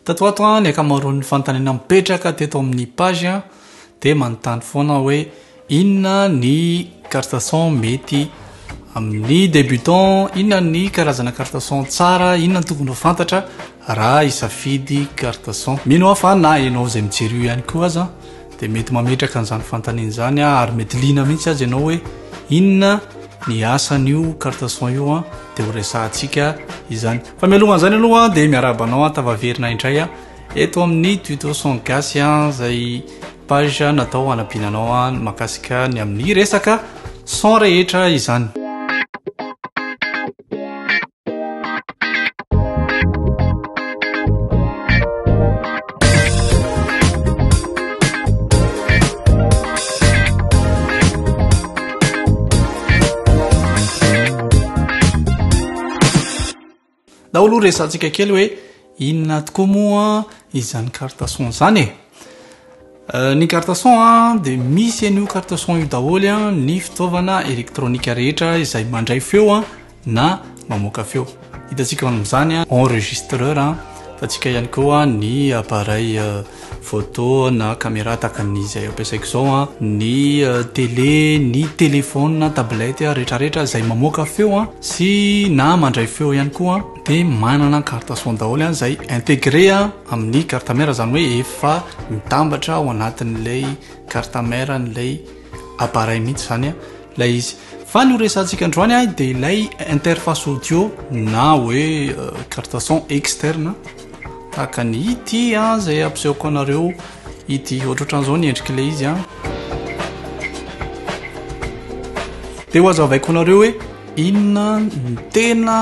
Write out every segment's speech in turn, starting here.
Tatoato ny akamaroan'ny fanontaniana mipetraka teto amin'ny page dia manontany foana hoe inona ny carte son mety amin'ny débutant, inona ny karazana carte son tsara, inona ny tokony ho fantatra raha isafidy carte son. Mino aho fa na ianao izay mijery io ihany koa aza dia mety mametraka an'izany fanontaniana izany ary mety liana mihitsy azy ianao hoe inona ny asan'io carte son io dia ho resahantsika izany. Fa mialohan'izany aloha dia miarabanao tavaverina indray eto amin'ny tuto son gasy izay page natao hanampianao mahakasika ny amin'ny resaka son rehetra izany. Daholo resantsika kely hoe inona tokoa moa izany carte son izany ny carte son dia misy an'io carte son io daholo ny fitaovana elektronika rehetra izay mandray feo na mamoaka feo. Hitantsika amin'izany enregistreur, hitantsika ihany koa ny appareil photo na caméra tahaka n'izay ampiasaiko zao ny télé, ny téléphone, tablette rehetrarehetra izay mamoaka feo sy na mandray feo ihany koa dia manana carte son daholo izay intégré amin'ny carte mère, zany hoe efa mitambatra ao anatin'ilay carte mère n'ilay appareil mihitsy zany ilay izy. Fa ny resantsika androany dia ilay interface audio na hoe carte son externe tahaka ny ity izay ampisehoko anareo ity ohatrohatran'izao ny endrik'ilay izy dia ho azavaiko anareo hoe inona ny tena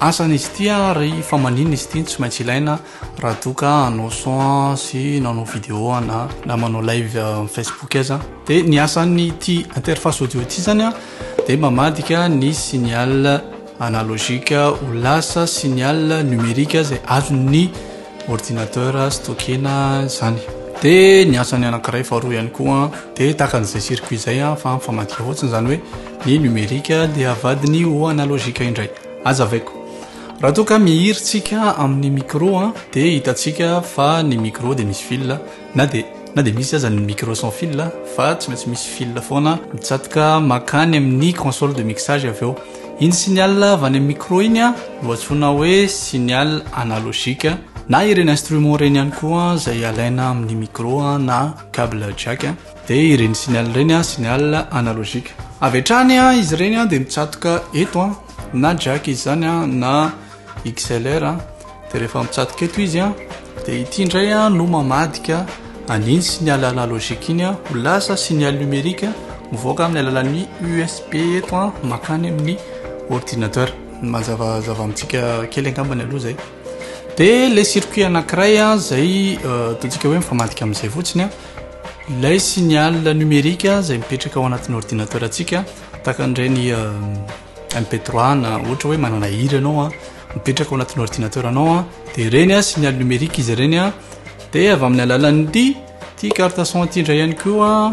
asan'izy ity ary fa maninona izy ity tsy maintsy ilaina raha toka hanao son sy nanao vidéo na manao live Facebook aza. Dia ny asan'ny ity interface audio ity zany dia mamadika ny signal analogique ho lasa signal numérique izay azon'ny ordinateur stockena zany. Dia ny asan'ny anankiray faharoa ihany koa dia tahaka an'izay circuit izay fa mifamadika fotsiny, zany hoe ny numérique dia avadiny ho analogique indray. Azavaiko raha toa ka mihiritsika amin'ny micro dia hitantsika fa ny micro dia misy fil na dia misy aza ny micro sans fil fa tsy maintsy misy fil foana mitsatoka makany amin'ny console de mixage. Avy eo iny signal avy any amin'ny micro iny no antsoina hoe signal analogique, na ireny instrument reny ihany koa izay alaina amin'ny micro na câble jack dia ireny signal reny signal analogique. Avy hatrany izy reny dia mitsatoka eto na jack izy zany na XLR dia rehefa mitsatoka eto izy dia ity indray no mamadika an'iny signal analogique iny ho lasa signal numérique mivoaka amin'ny alalan'ny USB eto makany amin'ny ordinateur. Mazavazava amintsika kely angambany aloha zay. Dia le circuit anankiray izay ataontsika hoe mifamadika amin'izay fotsiny ilay signal numérique izay mipetraka ao anatin'ny ordinateur antsika tahaka an'ireny MP3 na ohatra hoe manana hira ianao mipetraka ao anatin'ny ordinateur anao dia ireny signal numérique izy ireny dia avy amin'ny alalan'ny ty carte son ity indray ihany koa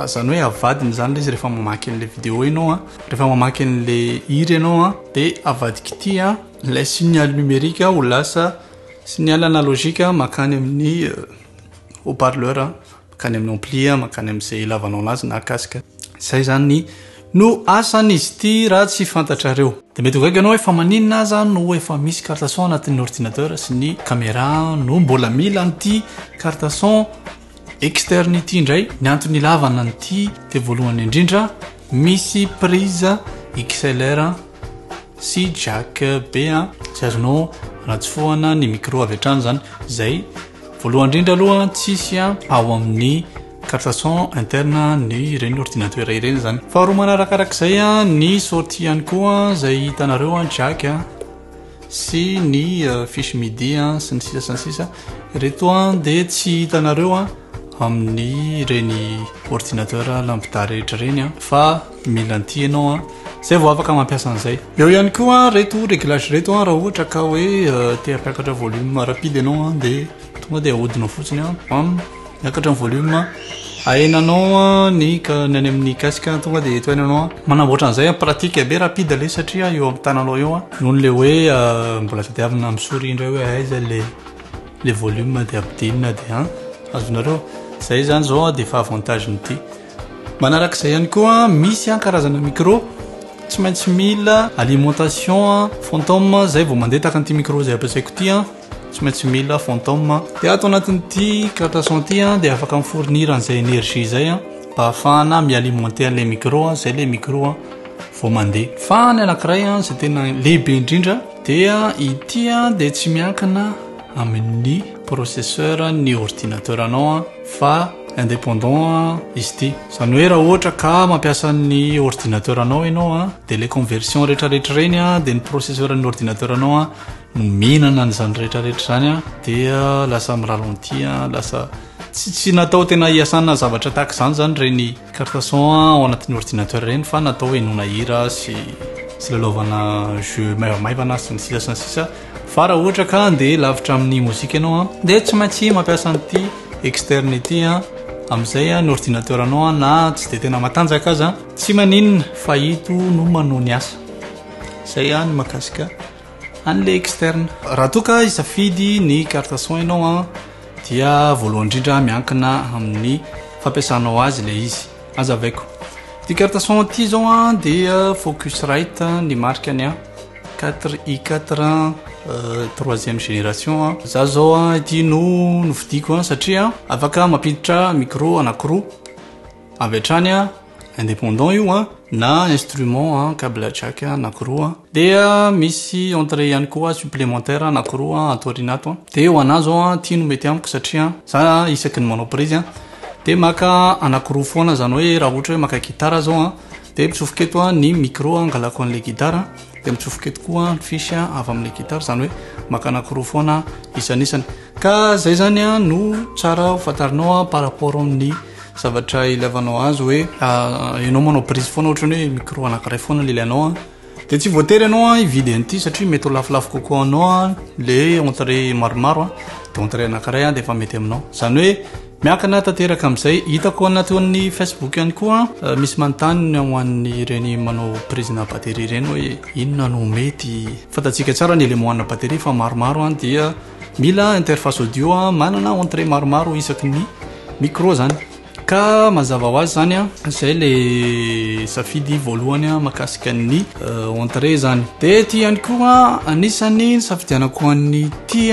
zany hoe avadiny zany ilay izy rehefa mamaky an'ilay vidéo ianao rehefa mamaky an'ilay hira ianao dia avadika ity ilay signal numérique ho lasa signal analogique makany amin'ny haut-parleur, makany amin'ny ampli, makany amin'izay ilavanao anazy na casque. Izay zany no asan'izy ity raha tsy fantatrareo. Dia mety ho gaga ianao hoe fa maninona aza no efa misy carte son anatin'ny ordinateur sy ny caméra no mbola mila an'ity carte son externe ity indray. Ny antony ilavana an'ity dia voalohany indrindra misy prise XLR sy jack be tsy azonao anatsofohana ny micro avy hatrany zany. Izay voalohany indrindra aloha tsisy ao amin'ny carte son interne ny ireny ordinateur ireny zany. Faharoa manarakarak'izay ny sortie ihany koa izay hitanareo jack sy ny fiche MIDI sy ny sisa reto dia tsy hitanareo amin'ny ireny ordinateur lambda rehetra reny fa mila an'ity ianao izay vao afaka mampiasa an'izay. Eo ihany koa reto réglage reto raha ohatra ka hoe te hampiakatra volume rapide ianao dia tonga dia ahodinao fotsiny miakatra ny volume ahenanao ny any amin'ny casque tonga dia eto ianao manamboatra an'izay pratique be rapide le satria eo amin'ny tananao eo noho le hoe mbola tadiavina amin'ny souris indray hoe aiza le le volume de ampidirina de azonareo zay zany zao de fa avantage nyity manarak'izay ihany koa misy karazana micro tsy maintsy mila alimentation fantôme zay vao mandeha taka an'ity micro zay ampiasaiko ty tsy maintsy mila fantôme de ato anatin'ity carte son ty de afaka mifournir an'izay énergie zay mba ahafahana mialimenter an'le micro zay le micro vao mandeha fa ny anankiray zay tena lehibe indrindra dia ity de tsy miankina amin'ny processeur ny ordinateur anao fa indépendant izy ity zany hoe raha ohatra ka mampiasa ny ordinateur anao ianao de le conversion rehetrarehetra reny de ny processeur ny ordinateur anao no mihinana n'izany rehetrarehetra zany dia lasa miralenty lasa tsy natao tena hiasana zavatra tahaka zany zany reny carte son ao anatin'ny ordinateur reny fa natao enona hira sy lalaovana jeu maivamaivana sy ny sisa fa raha ohatra ka andeha lavitra amin'ny mozika ianao de tsy maintsy mampiasa an'ity externe ity amizay ny ordinateur anao na tsy de tena matanjaka azy tsy maninona fa ito no manao ny asa zay ny makasika an'le externe raha toka isafidy ny carte son ianao dia voalohany indrindra miankina amin'ny fampiasanao azy le izy azavaiko ty carte son ty zao dia Focusrite ny markany 4i4 troisième génération za zao ity no vidiko satria afaka mampiditra micro anankiroa avy hatrany indépendant io na instrument câble jack anankiroa dia misy entrée ihany koa supplémentaire anankiroa atorinato de ho anazy ty no mety amiko satria za isaky ny manao prise de maka anankiroa foana zany hoe raha ohatra hoe maka gitara zao de mitsofoketo ny micro angalako an'le gitara de mitsofoketo koa ny fisy avy amin'le gitara zany hoe maka anankiroa foana isanisany ka zay zany no tsara hofantarinao par rapport amin'ny zavatra ilavanao azy hoe ianao manao prise foana ohatrany hoe micro anankiray foana le ilainao de tsy voatery ianao hividy an'ity satria mety ho lafolafo kokoa anao le entrée maromaro de entrée anankiray de efa mety aminao zany hoe miankina tanteraka am'izay hitako anaty amin'ny Facebook ihany koa misy manontany ho an'ny reny manao prise na batterie reny hoe inona no mety fatatsika tsara ny élément na batterie fa maromaro dia mila interface audio manana entrée maromaro isaky ny micro zany ka mazava ho azy zany zay le safidy voalohany makasika ny entrée zany de ty ihany koa anisany safidianako an'ny ty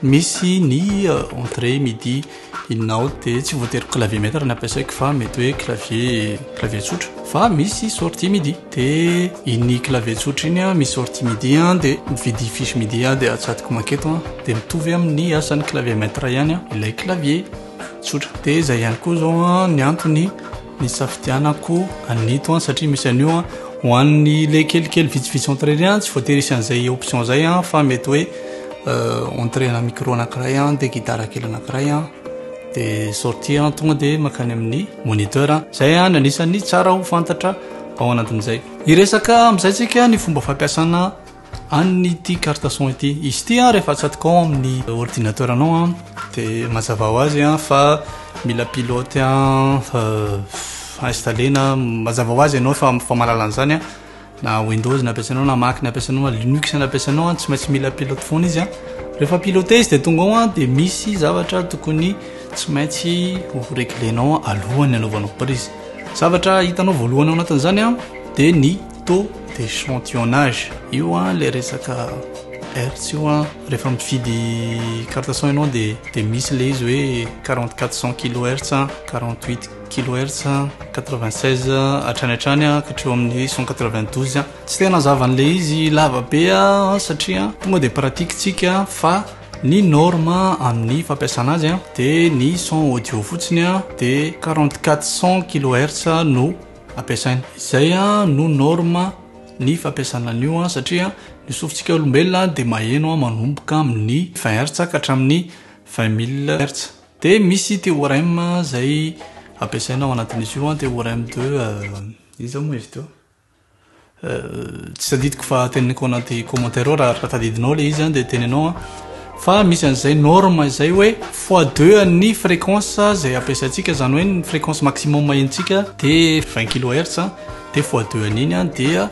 misy ny entrée midi inao de tsy voatery clavier maître ny ampiasaiko fa mety hoe clavier tsotra fa misy sortie midi de iny clavier tsotra iny misy sortie midi de mividy fiche midi de atsatiko maketo de mitovy amin'ny asan'ny clavier maître ihany ilay clavier tsotra de zay ihany koa zao ny antony ny safidianako anito satria misy an'io ho an'ny le kelikely vitsivitsy entrée reny tsy voatery isy an'izay option zay fa mety hoe entrée na micro anankiray de gitara kely anankiray de sortie tonga de makany amin'ny moniteur zay nanisany tsara ho fantatra ao anatin'izay iresaka amizay tsika ny fomba fampiasana an'ity carte son ity izy ty rehefa atsatoko ao amin'ny ordinateur anao de mazava ho azy fa mila pilote installena mazava ho azy ianao fa malala an'izany na Windows nampiasanao na Mac nampiasanao Linux nampiasanao tsy maintsy mila pilote foana izy rehefa pilote izy de tonga ao de misy zavatra tokony tsy maintsy reglenao alohany anaovanao prise zavatra hitanao voalohany ao anatin'izany de ny taux d'échantillonnage io le resaka hertz io rehefa mifidy carte son ianao de misy le izy hoe 4400 kHz 48 kHz 96 hatrany katreo amin'ny 192 tsy tena zavan'le izy lava be satria tonga de pratikitsika fa ny norme amin'ny fampiasana azy de ny son audio fotsiny de 4400 kHz no ampiasaina izay no norme ny fampiasana an'io satria ny sofintsika olombelona de maheno manomboka amin'ny 20 Hz ka hatramin'ny 20 000 Hz de misy théorème zay ampiasaina ao anatin'izy io théorème de izy moa izy teo tsy tadidiko fa teneniko anaty commentaire raha tadidinao le izy de tenenao fa misy an'izay norme zay hoe x2 ny fréquence zay ampiasaitsika zany hoe ny fréquence maximum entsika de 20 kHz de x2 an'iny dia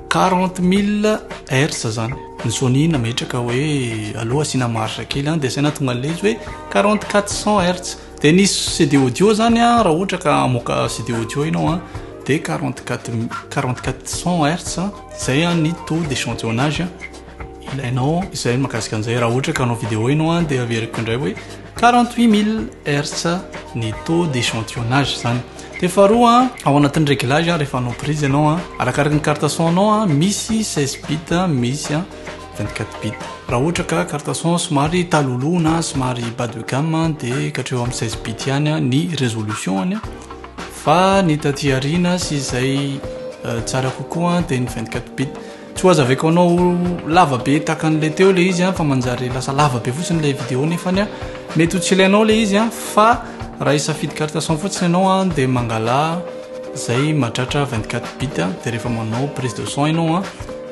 40 000 Hz zany ny Sony nametraka hoe aloha asina marge kely dia asaina tonga an'ilay izy hoe 4400 Hz. Dia nisy CD audio zany raha ohatra ka amoaka CD audio ianao dia 4400 Hz zay ny taux d'échantillonnage ilainao. Izay makasika an'izay raha ohatra ka anao vidéo ianao dia averiko indray hoe 48000 Hz ny taux d'échantillonnage zany. Dia faharoa ao anatin'ny réglage rehefa anao prise ianao arakaraka ny carte son anao misy 16 bit misy 24 bit. Raha ohatra ka carte son somary talolo na somary bas de gamme dia katreo amin'ny 16 bit ihany ny résolution fa ny taty arina sy izay tsara kokoa dia ny 24 bit. Tsy ho azavaiko anao lava be tahaka an'ilay teo ilay izy fa manjary lasa lava be fotsiny ilay vidéo nefany mety ho tsy ilainao ilay izy fa raha isafidy carte son fotsiny ianao dia mangala zay mahatratra 24 bit dia rehefa manao prise de son ianao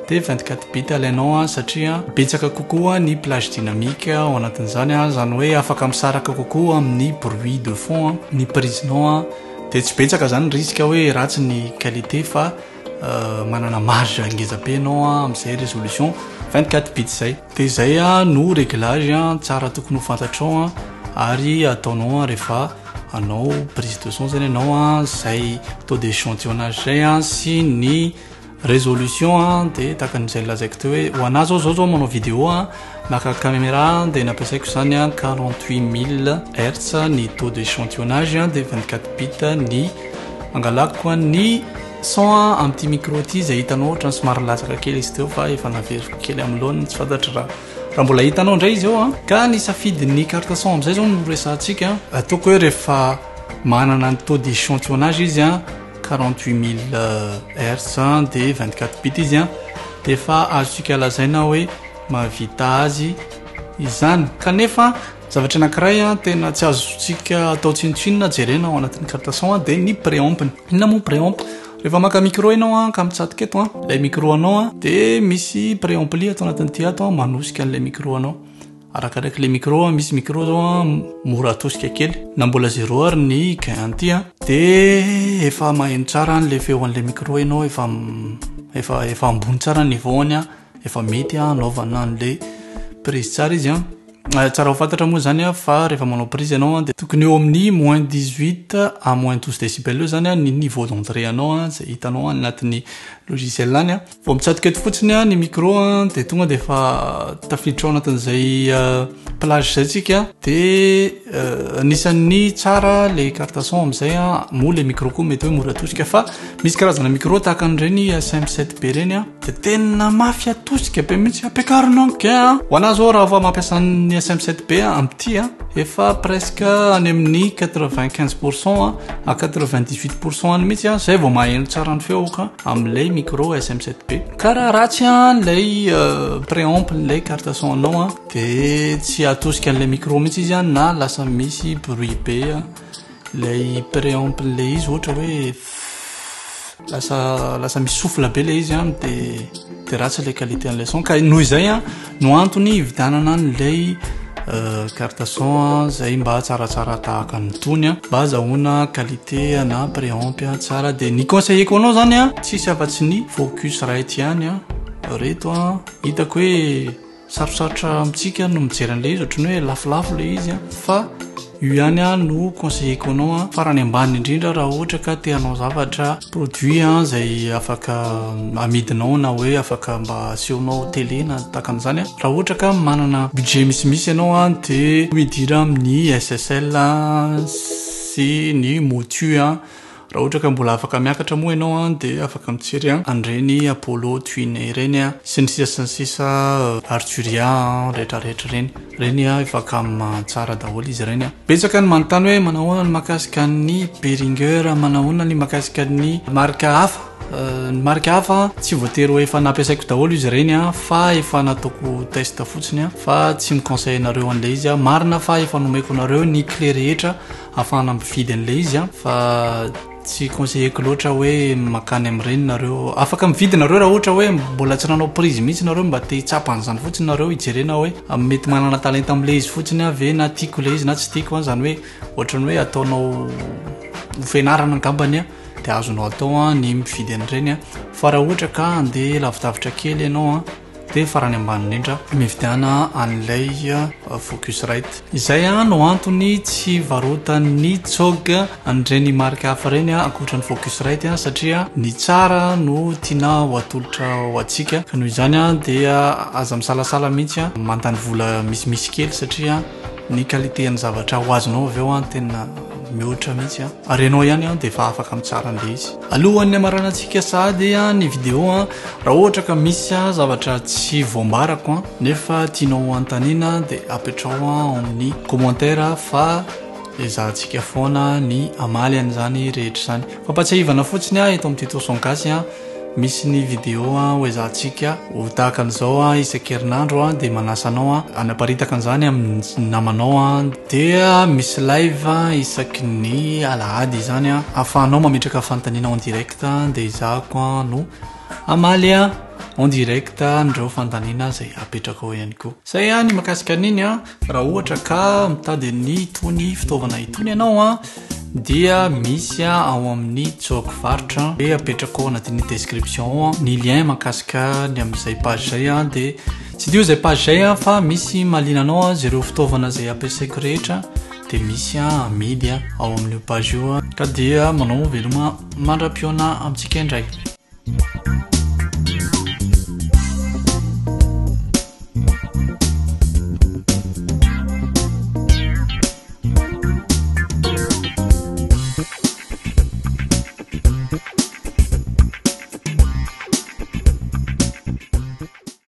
dia 24 bit alainao satria betsaka kokoa ny plage dynamique ao anatin'izany zany hoe afaka misaraka kokoa amin'ny bruit de fond ny prisenao dia tsy betsaka zany risque hoe ratsy ny qualité fa manana marge ngeza be ianao amin'izay résolution 24 bit zay. Dia zay no réglage tsara tokony ho fantatrao ary ataonao rehefa anao prise de son zany ianao zay taux d'échantillonnage zay sy ny résolution dia tahaka an'izay lazaiko teo hoe ho anazy zao manao vidéo maka caméra dia nampiasaiko zany 48000 Hz ny taux d'échantillonnage dia 24 bit ny angalako ny son amin'ny petit micro ty zay hitanao ohatra ny somary latsaka kely izy teo fa efa naveriko kely amin'ny lohany tsy fantatra raha mbola hitanao indray izy eo ka ny safidy ny carte son amin'izay zao no resantsika ataoko hoe rehefa manana ny taux d'échantillonnage izy 48000 Hz dia 24 bit izy dia efa azontsika lazaina hoe mahavita azy izany. Kanefa zavatra anankiray tena tsy azontsika atao tsinontsinona jerena ao anatin'ny carte son dia ny préamp. Inona moa préamp? Rehefa maka micro ianao ka mitsatoka eto ilay micro anao dia misy préampli atao anatin'ity ato manosika an'ilay micro anao. Arakaraka le micro misy micro zao mora atosika kely na mbola 0 heure ny gain ty dia efa maheno tsara le feo an'ilay micro ianao efa ambony tsara ny niveau-ny efa mety anaovana an'ilay prise tsara izy tsara ho fantatra moa zany fa rehefa manao prise ianao dia tokony eo amin'ny moins 18 à moins 12 décibels eo zany ny niveau d'entrée anao zay hitanao anatin'ny logiciel any vao mitsatoka eto fotsiny ny micro dia tonga dia efa tafiditra ao anatin'izay plage zay tsika dia anisan'ny tsara le carte son amin'izay moa le micro koa mety hoe mora atosika fa misy karazana micro tahaka an'ireny SM7B reny dia tena mafy atosika be mihitsy ampiakarinao ke ho anazy zao raha va mampiasa ny SM7B amin'ity efa presque any amin'ny 95% à 98% any mihitsy zay vao maheno tsara ny feo ka amin'ilay micro SM7B. Ka raha ratsy lay préamp lay carte son anao dia tsy atosika an'ilay micro mihitsy izy na lasa misy bruit be lay préamp lay izy ohatra hoe lasa misy souffle be lay izy dia ratsy lay qualité an'ilay son. Ka noho izay no antony hividianana an'ilay carte son zay mba tsaratsara tahaka ny tony mba azahoana qualité na préamp tsara. Dia ny conseilleko anao zany tsisy afa-tsy ny focus right ihany reto hitako hoe sarosarotra amintsika no mijery an'ilay izy ohatrany hoe lafolafo le izy fa io ihany no conseilleko anao farany ambany indrindra raha ohatra ka teanao zavatra produit zay afaka amidinao na hoe afaka mba asehonao télé na tahaka an'izany raha ohatra ka manana budget misimisy ianao dia midira amin'ny SSL sy ny motu raha ohatra ka mbola afaka miakatra moa ianao dia afaka mijery an'ireny Apollo Twin ireny sy ny sisa Arturia rehetrarehetra reny efa kama tsara daholo izy ireny betsaka ny manontany hoe manahoana ny makasika ny Behringer manahoana ny makasika ny marika hafa ny marika hafa tsy voatery hoe efa nampiasaiko daholo izy ireny fa efa nataoko test fotsiny fa tsy miconseille nareo an'ilay izy marina fa efa nomeko nareo ny clé rehetra afahana mividy an'ilay izy fa tsy conseilleko loatra hoe makany amin'ireny nareo afaka mividy nareo raha ohatra hoe mbola tsy nanao prise mihitsy nareo mba te hitsapana zany fotsiny nareo hijerena hoe mety manana talenta amin'ilay izy fotsiny ve na tiako ilay izy na tsy tiako zany hoe ohatrany hoe ataonao fianarana angambany dia azonao atao ny mividy an'ireny fa raha ohatra ka andeha lavidavitra kely ianao dia farany ambany indrindra mividiana an'ilay Focusrite. Izay no antony tsy varotany JOG an'ireny marika hafa reny ankoatran'ny Focusrite satria ny tsara no tiana ho atolotra ho antsika, ka noho izany dia aza misalasala mihitsy mantany vola misimisy kely satria ny qualité ny zavatra ho azonao avy eo tena mihoatra mihitsy ary ianao ihany dia efa afaka mitsara an'ilay izy. Alohan'ny amaranantsika sady ny vidéo raha ohatra ka misy zavatra tsy voambarako nefa tianao antaniana dia apetrao amin'ny commentaire fa ezahantsika foana ny amaly an'izany rehetra izany. Fampatsiahivana fotsiny eto amin'ity Tosong Gasy misy ny vidéo ho ezahantsika ho tahaka an'izao isan-kerinandro dia manasanao anaparitaka an'izany amin'ny namanao dia misy live isaky ny alahady izany ahafahanao mametraka fanontaniana en direct dia izahako no amaly en direct ndreo fanontaniana izay apetraka ao ihany koa. Izay ny makasika an'iny raha ohatra ka mitady ny itony fitaovana itony ianao dia misy ao amin'ny JOG varotra dia apetraka ao anatin'ny description ny lien makasika ny amin'izay page zay dia tsy dio izay page zay fa misy malinanao zareo fitaovana izay ampiasaiko rehetra dia misy amidy ao amin'io page io ka dia manao veloma mandra-pioana amintsika indray.